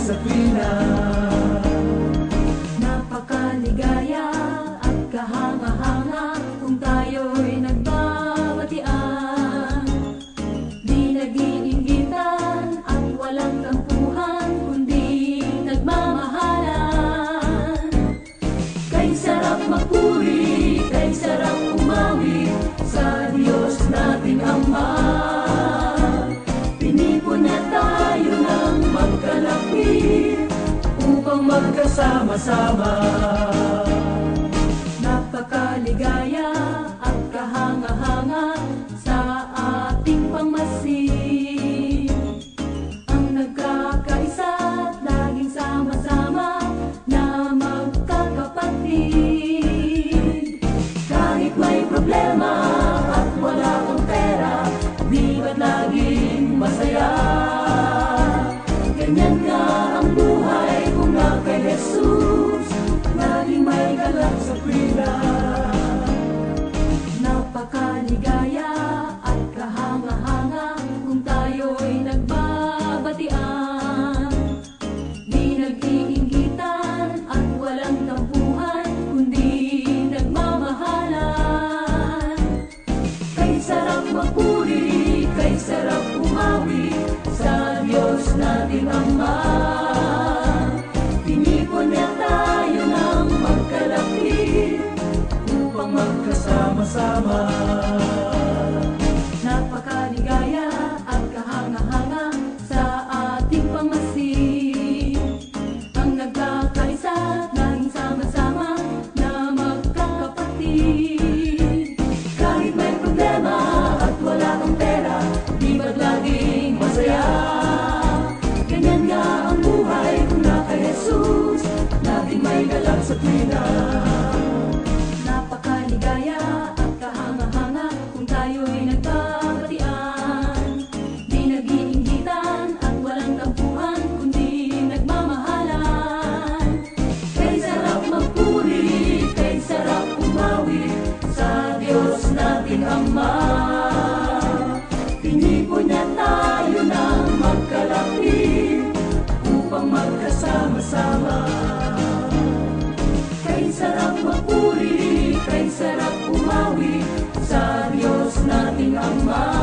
sa tuwina. Napakaligaya at kahanga-hanga kung tayo'y nagbabatian. Di nag-iinggitan at walang tampuhan, kundi nagmamahalan. Kay sarap magpuri, kay sarap umawi sa Diyos nating Ama. Pinipon niya tayo ng magkalapit upang magkasama-sama. Napakaligaya at kahanga-hanga sa ating pangmasid. Ang nagkakaisa at laging sama-sama na magkakapatid. Kahit may problema at wala kang pera, di ba't laging masaya? Ganyan nga ang buhay kung na kay Jesus, laging may galak sa tuwina. Napakaligaya at kahanga-hanga kung tayo'y nagbabatian. Di nag-iinggitan at walang tampuhan, kundi nagmamahalan. Kay sarap magpuri, kay sarap umawi sa Diyos nating Ama. Pinipon niya tayo ng magkalapit upang magkasama-sama. Napakaligaya at kahanga-hanga sa ating pangmasid. Ang nagkakaisa at laging sama-sama na magkakapatid. Kahit may problema at wala kang pera, di ba't laging masaya? Ganyan nga ang buhay kung na kay Jesus, laging may galak sa tuwina. Napakaligaya at kahanga-hanga kung tayo'y nagbabatian. Di nag-iinggitan at walang tampuhan, kundi nagmamahalan. Kay sarap magpuri, kay sarap umawi sa Diyos nating Ama. Pinipon niya tayo ng magkalapit upang magkasama-sama. Kay sarap magpuri, kay sarap umawi sa Diyos nating Ama.